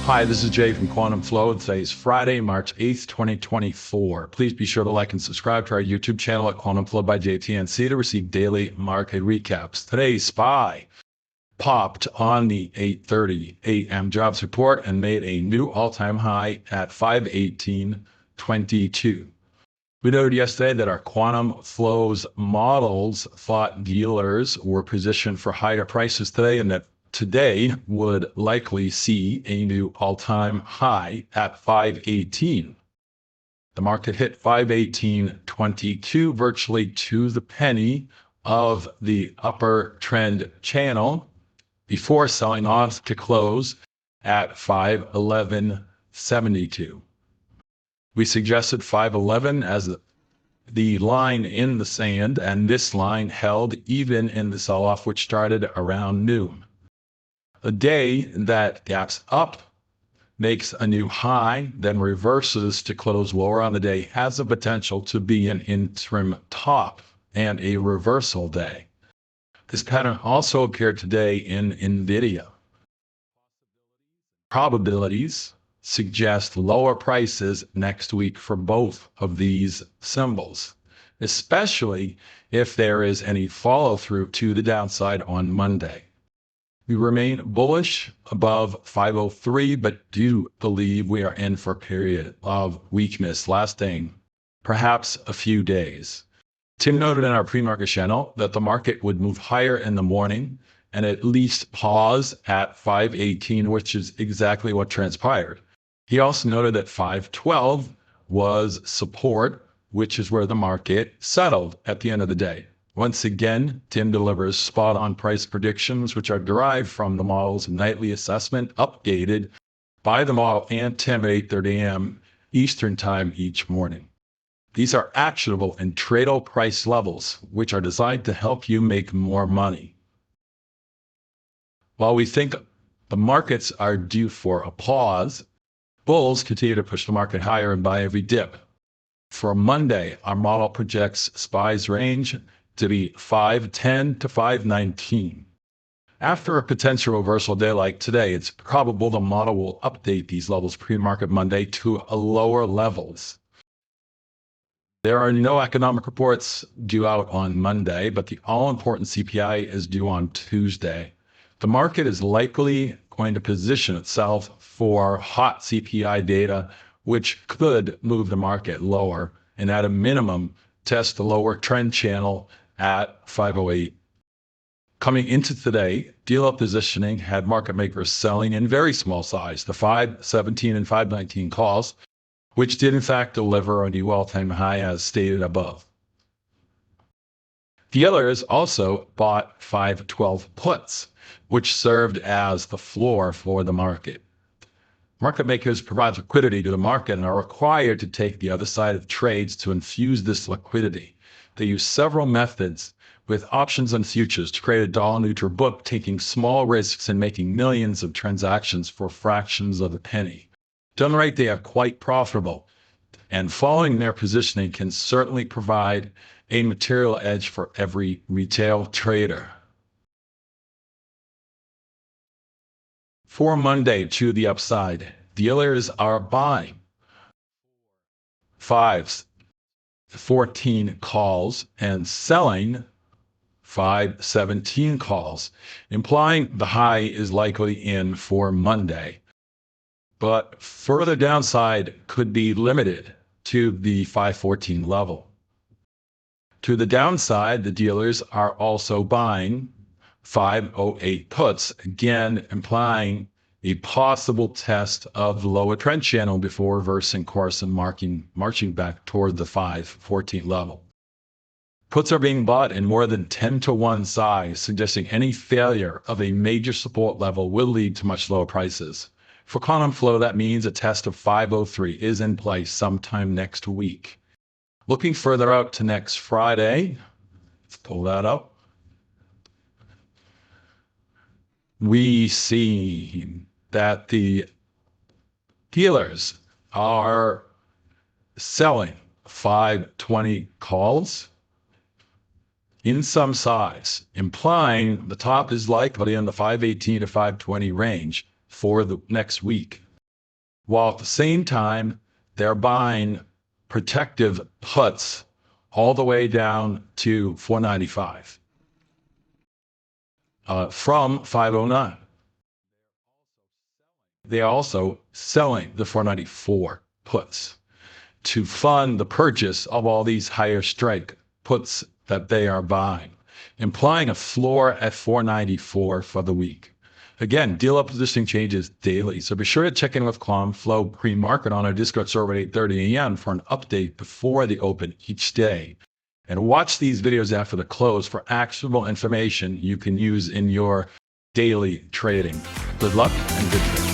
Hi, this is Jay from Quantum Flow. Today is Friday, March 8th, 2024. Please be sure to like and subscribe to our YouTube channel at QuantumFlobyJTNC to receive daily market recaps. Today's SPY popped on the 8:30 a.m. jobs report and made a new all-time high at 518.22. We noted yesterday that our quantum flows models thought dealers were positioned for higher prices today and that today would likely see a new all-time high at 518. The market hit 518.22 virtually to the penny of the upper trend channel before selling off to close at 511.72. We suggested 511 as the line in the sand, and this line held even in the sell-off which started around noon. A day that gaps up, makes a new high, then reverses to close lower on the day has the potential to be an interim top and a reversal day. This pattern also appeared today in NVIDIA. Probabilities suggest lower prices next week for both of these symbols, especially if there is any follow-through to the downside on Monday. We remain bullish above 503, but do believe we are in for a period of weakness lasting perhaps a few days. Tim noted in our pre-market channel that the market would move higher in the morning and at least pause at 518, which is exactly what transpired. He also noted that 512 was support, which is where the market settled at the end of the day. Once again, Tim delivers spot-on price predictions, which are derived from the model's nightly assessment, updated by the model and Tim at 8:30 a.m. Eastern Time each morning. These are actionable and tradable price levels, which are designed to help you make more money. While we think the markets are due for a pause, bulls continue to push the market higher and buy every dip. For Monday, our model projects SPY's range to be 510 to 519. After a potential reversal day like today, it's probable the model will update these levels pre-market Monday to lower levels. There are no economic reports due out on Monday, but the all-important CPI is due on Tuesday. The market is likely going to position itself for hot CPI data, which could move the market lower and at a minimum test the lower trend channel at 508. Coming into today, dealer positioning had market makers selling in very small size, the 517 and 519 calls, which did in fact deliver a new all-time high as stated above. Dealers also bought 512 puts, which served as the floor for the market. Market makers provide liquidity to the market and are required to take the other side of trades to infuse this liquidity. They use several methods with options and futures to create a dollar-neutral book, taking small risks and making millions of transactions for fractions of a penny. Done right, they are quite profitable, and following their positioning can certainly provide a material edge for every retail trader. For Monday to the upside, dealers are buying 514 calls and selling 517 calls, implying the high is likely in for Monday. But further downside could be limited to the 514 level. To the downside, the dealers are also buying 508 puts, again implying a possible test of the lower trend channel before reversing course and marching back toward the 514 level. Puts are being bought in more than 10-to-1 size, suggesting any failure of a major support level will lead to much lower prices. For quantum flow, that means a test of 503 is in place sometime next week. Looking further out to next Friday, let's pull that up. We see that the dealers are selling 520 calls in some size, implying the top is likely in the 518 to 520 range for the next week. while at the same time, they're buying protective puts all the way down to 495 from 509. They're also selling the 494 puts to fund the purchase of all these higher strike puts that they are buying, implying a floor at 494 for the week. Again, dealer positioning changes daily, so be sure to check in with QuantumFlow pre-market on our Discord server at 8:30 a.m. for an update before the open each day. And watch these videos after the close for actionable information you can use in your daily trading. Good luck and good trade.